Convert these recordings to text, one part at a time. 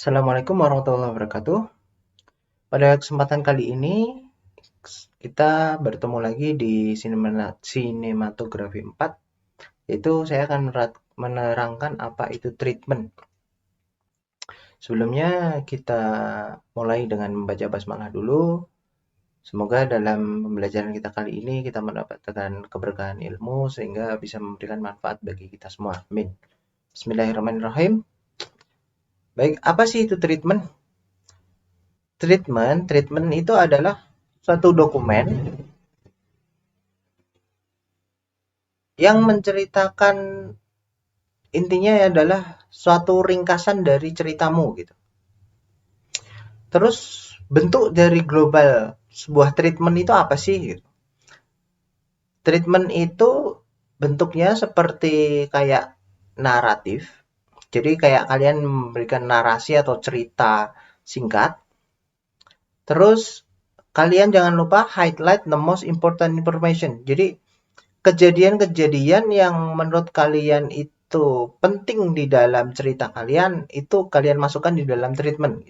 Assalamualaikum warahmatullahi wabarakatuh. Pada kesempatan kali ini kita bertemu lagi di Sinematografi 4, yaitu saya akan menerangkan apa itu treatment. Sebelumnya kita mulai dengan membaca basmalah dulu. Semoga dalam pembelajaran kita kali ini kita mendapatkan keberkahan ilmu sehingga bisa memberikan manfaat bagi kita semua. Amin. Bismillahirrahmanirrahim. Baik, apa sih itu treatment? Treatment itu adalah suatu dokumen yang menceritakan, intinya adalah suatu ringkasan dari ceritamu gitu. Terus bentuk dari global sebuah treatment itu apa sih gitu. Treatment itu bentuknya seperti kayak naratif. Jadi kayak kalian memberikan narasi atau cerita singkat. Terus kalian jangan lupa highlight the most important information. Jadi kejadian-kejadian yang menurut kalian itu penting di dalam cerita kalian, itu kalian masukkan di dalam treatment.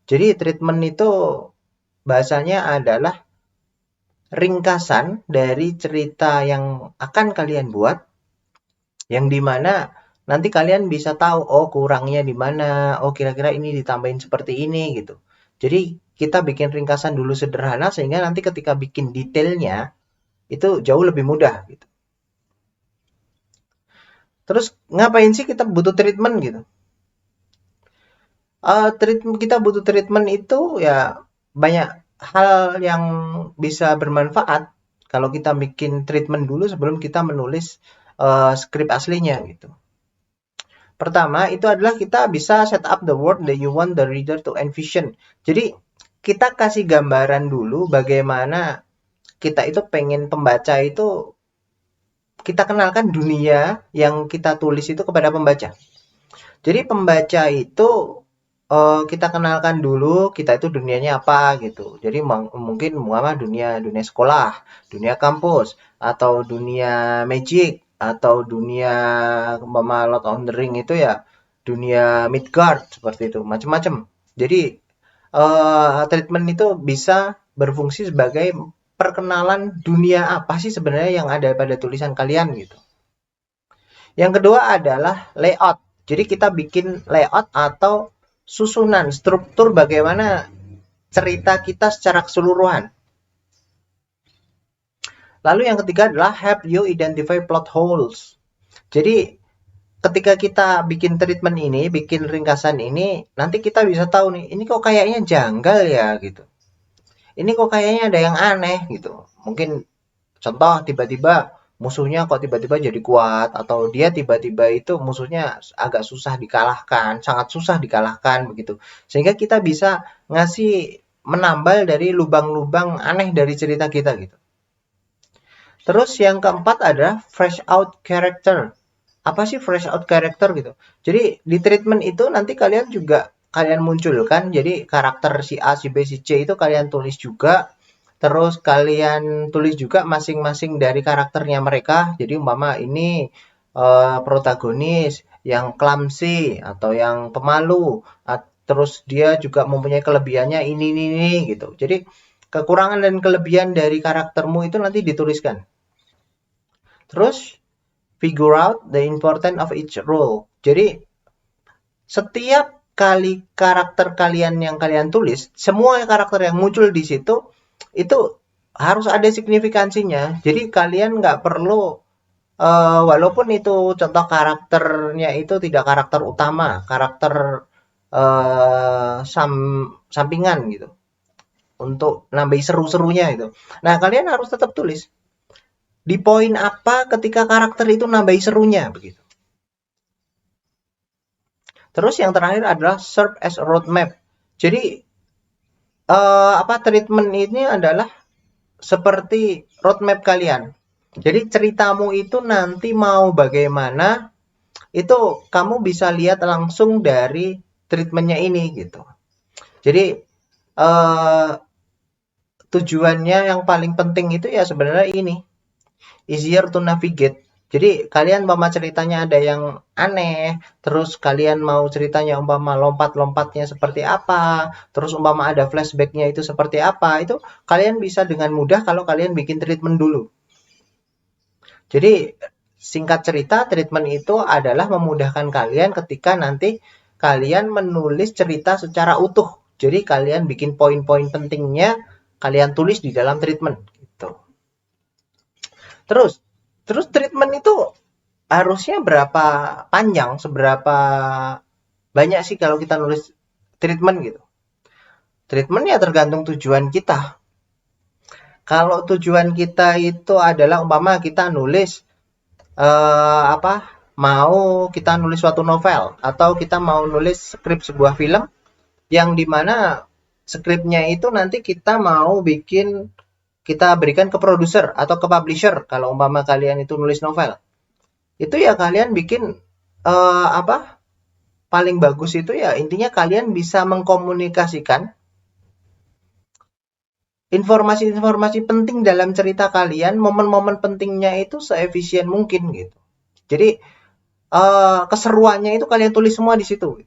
Jadi treatment itu bahasanya adalah ringkasan dari cerita yang akan kalian buat, yang dimana nanti kalian bisa tahu, oh kurangnya di mana, oh kira-kira ini ditambahin seperti ini gitu. Jadi kita bikin ringkasan dulu sederhana sehingga nanti ketika bikin detailnya itu jauh lebih mudah gitu. Terus ngapain sih kita butuh treatment gitu? Kita butuh treatment itu ya banyak hal yang bisa bermanfaat kalau kita bikin treatment dulu sebelum kita menulis skrip aslinya gitu. Pertama itu adalah kita bisa set up the word that you want the reader to envision. Jadi kita kasih gambaran dulu bagaimana kita itu pengen pembaca itu, kita kenalkan dunia yang kita tulis itu kepada pembaca. Jadi pembaca itu kita kenalkan dulu kita itu dunianya apa gitu. Jadi mungkin dunia sekolah, dunia kampus, atau dunia magic, atau dunia Lord of the Ring itu ya dunia Midgard seperti itu, macam-macam. Jadi treatment itu bisa berfungsi sebagai perkenalan dunia apa sih sebenarnya yang ada pada tulisan kalian gitu. Yang kedua adalah layout. Jadi kita bikin layout atau susunan, struktur bagaimana cerita kita secara keseluruhan. Lalu yang ketiga adalah help you identify plot holes. Jadi ketika kita bikin treatment ini, bikin ringkasan ini, nanti kita bisa tahu nih, ini kok kayaknya janggal ya gitu. Ini kok kayaknya ada yang aneh gitu. Mungkin contoh tiba-tiba musuhnya kok tiba-tiba jadi kuat, atau dia tiba-tiba itu musuhnya agak susah dikalahkan, sangat susah dikalahkan begitu. Sehingga kita bisa ngasih menambal dari lubang-lubang aneh dari cerita kita gitu. Terus yang keempat adalah fresh out character. Apa sih fresh out character gitu? Jadi di treatment itu nanti kalian juga kalian munculkan, jadi karakter si A, si B, si C itu kalian tulis juga. Terus kalian tulis juga masing-masing dari karakternya mereka. Jadi umpama ini protagonis yang clumsy atau yang pemalu, terus dia juga mempunyai kelebihannya ini gitu. Jadi kekurangan dan kelebihan dari karaktermu itu nanti dituliskan. Terus figure out the importance of each role. Jadi setiap kali karakter kalian yang kalian tulis, semua karakter yang muncul di situ itu harus ada signifikansinya. Jadi kalian nggak perlu walaupun itu contoh karakternya itu tidak karakter utama, karakter sampingan gitu, untuk nambahi seru-serunya itu. Nah kalian harus tetap tulis di poin apa ketika karakter itu nambahi serunya begitu. Terus yang terakhir adalah serve as a roadmap. Jadi treatment ini adalah seperti roadmap kalian. Jadi ceritamu itu nanti mau bagaimana itu kamu bisa lihat langsung dari treatmentnya ini gitu. Jadi tujuannya yang paling penting itu ya sebenarnya ini, easier to navigate. Jadi kalian umpama ceritanya ada yang aneh, terus kalian mau ceritanya umpama lompat-lompatnya seperti apa, terus umpama ada flashbacknya itu seperti apa, itu kalian bisa dengan mudah kalau kalian bikin treatment dulu. Jadi singkat cerita, treatment itu adalah memudahkan kalian ketika nanti kalian menulis cerita secara utuh. Jadi kalian bikin poin-poin pentingnya, kalian tulis di dalam treatment gitu. Terus, terus treatment itu harusnya berapa panjang, seberapa banyak sih kalau kita nulis treatment gitu. Treatment ya tergantung tujuan kita. Kalau tujuan kita itu adalah umpama kita nulis mau kita nulis suatu novel atau kita mau nulis skrip sebuah film yang dimana skripnya itu nanti kita mau bikin, kita berikan ke produser atau ke publisher. Kalau umpama kalian itu nulis novel, itu ya kalian bikin paling bagus itu ya intinya kalian bisa mengkomunikasikan informasi-informasi penting dalam cerita kalian, momen-momen pentingnya itu seefisien mungkin gitu. Jadi keseruannya itu kalian tulis semua di situ.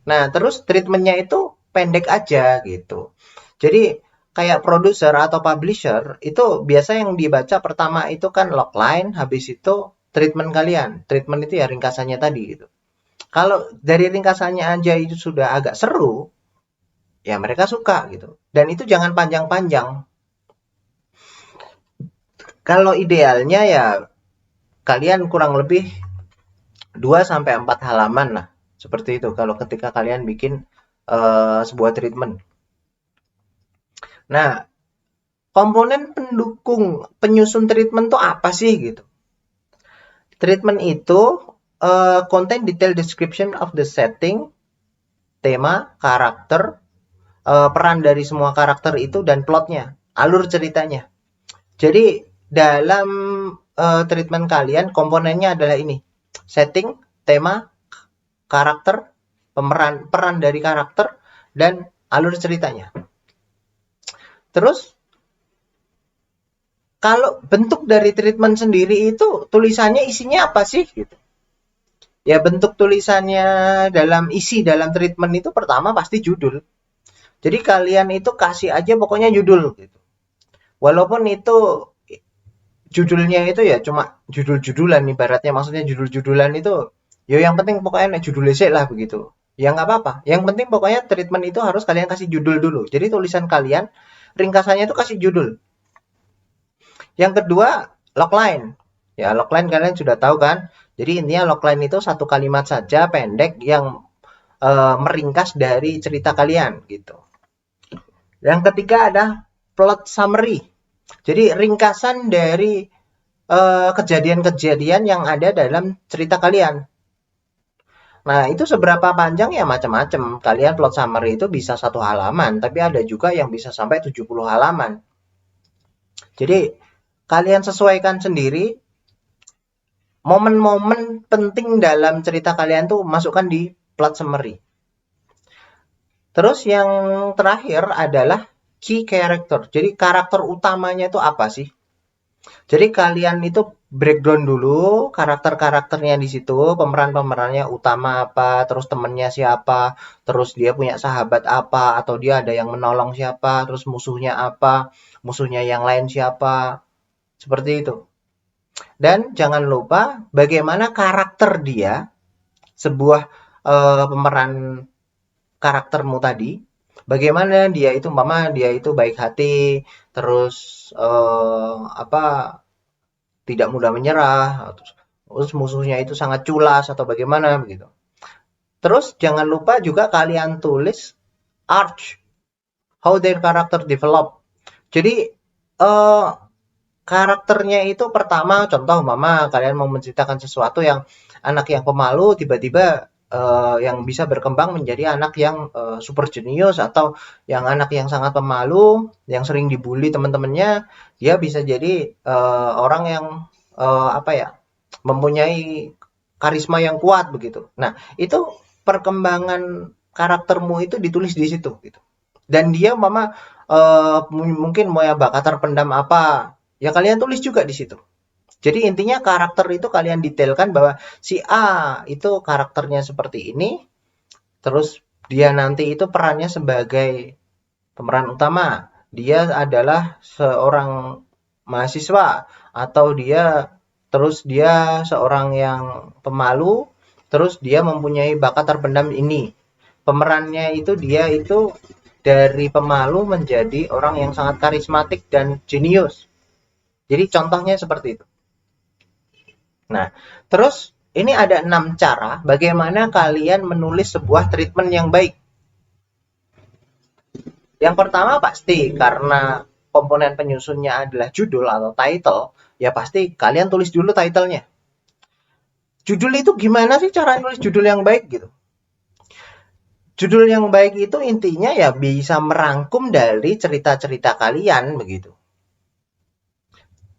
Nah, terus treatmentnya itu pendek aja gitu. Jadi kayak produser atau publisher itu biasa yang dibaca pertama itu kan logline, habis itu treatment kalian. Treatment itu ya ringkasannya tadi gitu. Kalau dari ringkasannya aja itu sudah agak seru, ya mereka suka gitu. Dan itu jangan panjang-panjang. Kalau idealnya ya kalian kurang lebih 2 sampai 4 halaman lah. Seperti itu kalau ketika kalian bikin sebuah treatment. Nah, komponen pendukung penyusun treatment itu apa sih gitu? Treatment itu contain detailed description of the setting, tema, karakter, peran dari semua karakter itu dan plotnya, alur ceritanya. Jadi dalam treatment kalian komponennya adalah ini: setting, tema, karakter, peran dari karakter, dan alur ceritanya. Terus kalau bentuk dari treatment sendiri itu tulisannya isinya apa sih gitu? Ya bentuk tulisannya dalam treatment itu pertama pasti judul. Jadi kalian itu kasih aja pokoknya judul gitu. Walaupun itu judulnya itu ya cuma judul-judulan ibaratnya, maksudnya judul-judulan itu ya yang penting pokoknya judulnya sih lah begitu. Ya nggak apa-apa. Yang penting pokoknya treatment itu harus kalian kasih judul dulu. Jadi tulisan kalian ringkasannya itu kasih judul. Yang kedua, logline. Ya, logline kalian sudah tahu kan? Jadi intinya logline itu satu kalimat saja pendek yang meringkas dari cerita kalian gitu. Yang ketiga ada plot summary. Jadi ringkasan dari kejadian-kejadian yang ada dalam cerita kalian. Nah, itu seberapa panjang ya macam-macam. Kalian plot summary itu bisa 1 halaman, tapi ada juga yang bisa sampai 70 halaman. Jadi kalian sesuaikan sendiri momen-momen penting dalam cerita kalian tuh masukkan di plot summary. Terus yang terakhir adalah key character. Jadi karakter utamanya itu apa sih? Jadi kalian itu breakdown dulu karakter-karakternya di situ, pemeran-pemerannya utama apa, terus temennya siapa, terus dia punya sahabat apa, atau dia ada yang menolong siapa, terus musuhnya apa, musuhnya yang lain siapa, seperti itu. Dan jangan lupa bagaimana karakter dia, sebuah pemeran karaktermu tadi, bagaimana dia itu, umpama dia itu baik hati, terus tidak mudah menyerah, terus musuhnya itu sangat culas atau bagaimana begitu. Terus jangan lupa juga kalian tulis arc, how their character develop. Jadi karakternya itu pertama, contoh mama kalian mau menceritakan sesuatu yang anak yang pemalu tiba-tiba yang bisa berkembang menjadi anak yang super jenius, atau yang anak yang sangat pemalu yang sering dibully teman-temannya, dia bisa jadi orang yang mempunyai karisma yang kuat begitu. Nah, itu perkembangan karaktermu itu ditulis di situ gitu. Dan dia mungkin mau ya bakat terpendam apa, ya kalian tulis juga di situ. Jadi intinya karakter itu kalian detailkan bahwa si A itu karakternya seperti ini, terus dia nanti itu perannya sebagai pemeran utama. Dia adalah seorang mahasiswa atau dia seorang yang pemalu, terus dia mempunyai bakat terpendam ini. Pemerannya itu dia itu dari pemalu menjadi orang yang sangat karismatik dan jenius. Jadi contohnya seperti itu. Nah, terus ini ada 6 cara bagaimana kalian menulis sebuah treatment yang baik. Yang pertama pasti karena komponen penyusunnya adalah judul atau title, ya pasti kalian tulis dulu titlenya. Judul itu gimana sih cara nulis judul yang baik gitu? Judul yang baik itu intinya ya bisa merangkum dari cerita-cerita kalian begitu.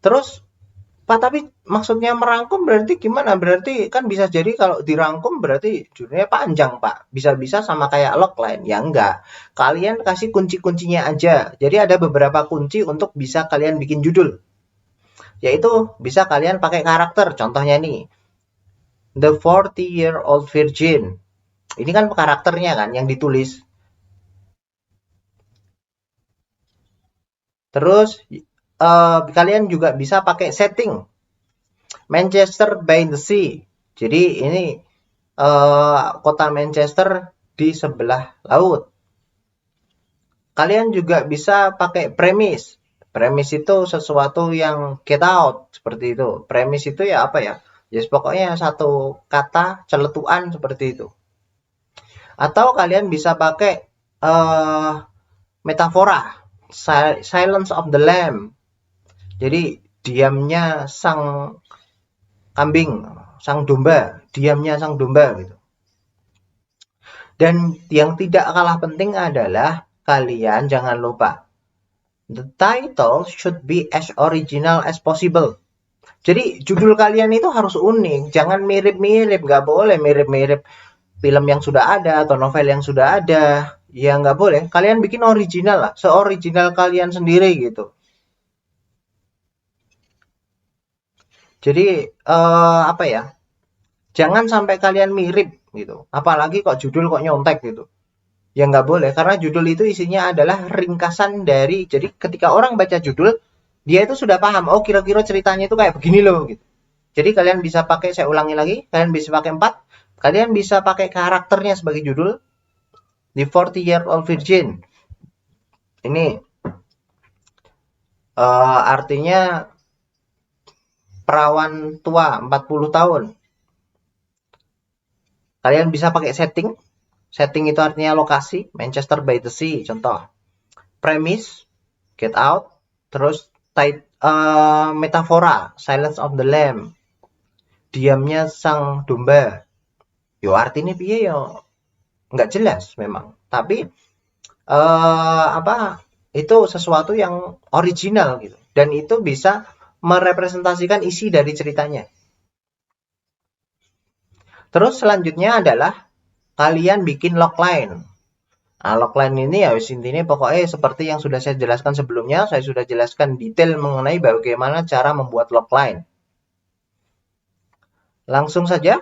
Terus Pak, tapi maksudnya merangkum berarti gimana? Berarti kan bisa jadi kalau dirangkum berarti judulnya panjang, Pak. Bisa-bisa sama kayak logline. Ya enggak. Kalian kasih kunci-kuncinya aja. Jadi ada beberapa kunci untuk bisa kalian bikin judul. Yaitu bisa kalian pakai karakter. Contohnya nih. The 40-year-old virgin. Ini kan karakternya kan yang ditulis. Terus kalian juga bisa pakai setting Manchester by the Sea. Jadi ini kota Manchester di sebelah laut. Kalian juga bisa pakai premis. Premis itu sesuatu yang get out seperti itu. Premis itu ya apa ya? Yes, pokoknya satu kata celetukan seperti itu. Atau kalian bisa pakai metafora. Silence of the Lamb. Jadi diamnya sang kambing, sang domba, diamnya sang domba gitu. Dan yang tidak kalah penting adalah kalian jangan lupa the title should be as original as possible. Jadi judul kalian itu harus unik, jangan mirip-mirip, nggak boleh mirip-mirip film yang sudah ada atau novel yang sudah ada. Ya nggak boleh, kalian bikin original lah, seoriginal kalian sendiri gitu. Jadi apa ya? Jangan sampai kalian mirip gitu. Apalagi kok judul kok nyontek gitu. Ya nggak boleh karena judul itu isinya adalah ringkasan dari. Jadi ketika orang baca judul, dia itu sudah paham. Oh kira-kira ceritanya itu kayak begini loh gitu. Jadi kalian bisa pakai, saya ulangi lagi, kalian bisa pakai 4. Kalian bisa pakai karakternya sebagai judul. The 40-year-old virgin. Ini artinya perawan tua 40 tahun. Kalian bisa pakai setting. Setting itu artinya lokasi, Manchester by the Sea, contoh. Premise, Get Out. Terus metafora, Silence of the Lamb. Diamnya sang domba. Yo artinya piye yo? Nggak jelas memang. Tapi itu sesuatu yang original gitu. Dan itu bisa merepresentasikan isi dari ceritanya. Terus selanjutnya adalah kalian bikin logline. Nah, logline ini ya intinya pokoknya seperti yang sudah saya jelaskan sebelumnya. Saya sudah jelaskan detail mengenai bagaimana cara membuat logline. Langsung saja.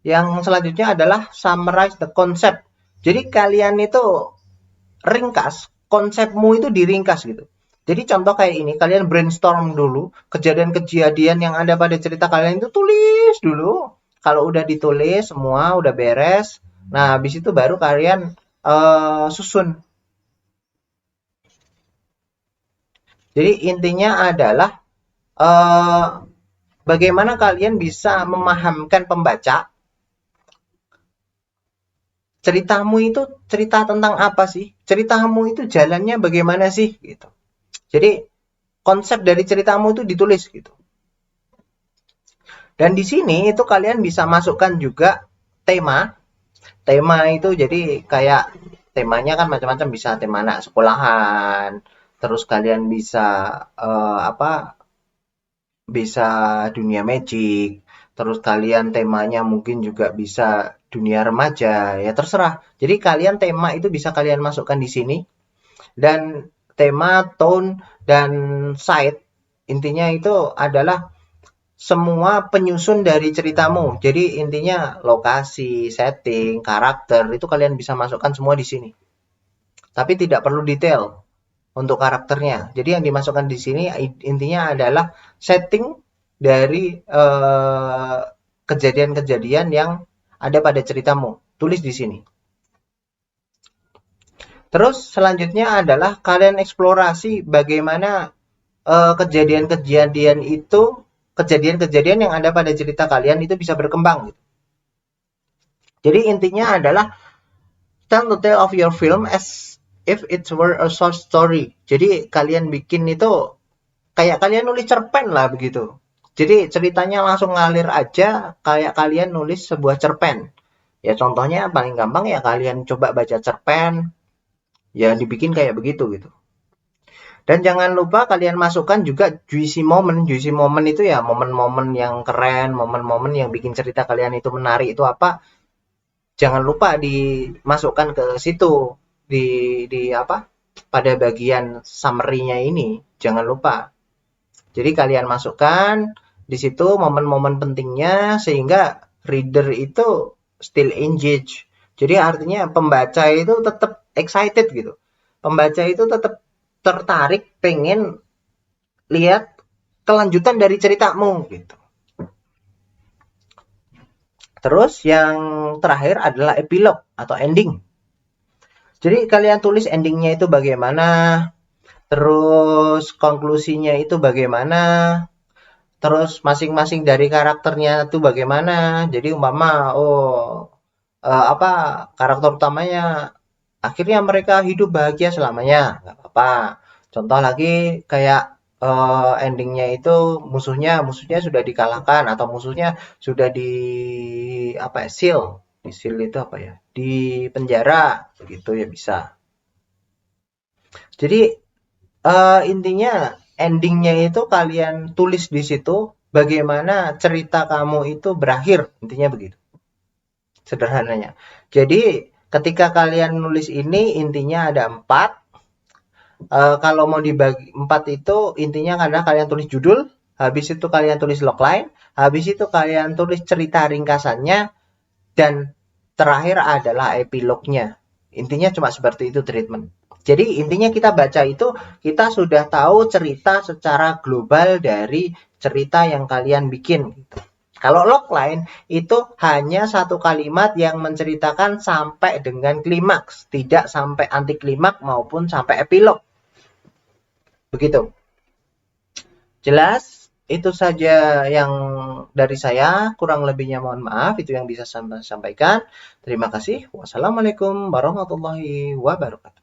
Yang selanjutnya adalah summarize the concept. Jadi kalian itu ringkas, konsepmu itu diringkas gitu. Jadi contoh kayak ini, kalian brainstorm dulu kejadian-kejadian yang ada pada cerita kalian itu tulis dulu. Kalau udah ditulis semua udah beres, nah habis itu baru kalian susun. Jadi intinya adalah bagaimana kalian bisa memahamkan pembaca ceritamu itu cerita tentang apa sih? Ceritamu itu jalannya bagaimana sih gitu. Jadi konsep dari ceritamu itu ditulis gitu. Dan di sini itu kalian bisa masukkan juga tema. Tema itu jadi kayak temanya kan macam-macam, bisa tema anak sekolahan, terus kalian bisa bisa dunia magic, terus kalian temanya mungkin juga bisa dunia remaja, ya terserah. Jadi kalian tema itu bisa kalian masukkan di sini. Dan tema, tone, dan side intinya itu adalah semua penyusun dari ceritamu. Jadi intinya lokasi, setting, karakter itu kalian bisa masukkan semua di sini. Tapi tidak perlu detail untuk karakternya. Jadi yang dimasukkan di sini intinya adalah setting dari kejadian-kejadian yang ada pada ceritamu. Tulis di sini. Terus selanjutnya adalah kalian eksplorasi bagaimana kejadian-kejadian itu, kejadian-kejadian yang ada pada cerita kalian itu bisa berkembang. Jadi intinya adalah tell the tale of your film as if it were a short story. Jadi kalian bikin itu kayak kalian nulis cerpen lah begitu. Jadi ceritanya langsung ngalir aja kayak kalian nulis sebuah cerpen. Ya contohnya paling gampang ya kalian coba baca cerpen, ya dibikin kayak begitu gitu. Dan jangan lupa kalian masukkan juga juicy moment. Juicy moment itu ya momen-momen yang keren, momen-momen yang bikin cerita kalian itu menarik itu apa? Jangan lupa dimasukkan ke situ di apa? Pada bagian summary-nya ini. Jangan lupa. Jadi kalian masukkan di situ momen-momen pentingnya sehingga reader itu still engage. Jadi artinya pembaca itu tetap excited gitu. Pembaca itu tetap tertarik pengen lihat kelanjutan dari ceritamu gitu. Terus yang terakhir adalah epilog atau ending. Jadi kalian tulis endingnya itu bagaimana, terus konklusinya itu bagaimana, terus masing-masing dari karakternya itu bagaimana. Jadi umpama apa karakter utamanya akhirnya mereka hidup bahagia selamanya, nggak apa-apa. Contoh lagi kayak endingnya itu musuhnya sudah dikalahkan atau musuhnya sudah di apa ya seal itu apa ya di penjara begitu ya bisa. Jadi intinya endingnya itu kalian tulis di situ bagaimana cerita kamu itu berakhir intinya begitu sederhananya. Jadi ketika kalian nulis ini intinya ada 4. Kalau mau dibagi 4 itu intinya adalah kalian tulis judul, habis itu kalian tulis logline, habis itu kalian tulis cerita ringkasannya, dan terakhir adalah epilognya. Intinya cuma seperti itu treatment. Jadi intinya kita baca itu kita sudah tahu cerita secara global dari cerita yang kalian bikin. Kalau logline itu hanya satu kalimat yang menceritakan sampai dengan klimaks, tidak sampai anti klimaks maupun sampai epilog. Begitu. Jelas? Itu saja yang dari saya. Kurang lebihnya mohon maaf. Itu yang bisa saya sampaikan. Terima kasih. Wassalamualaikum warahmatullahi wabarakatuh.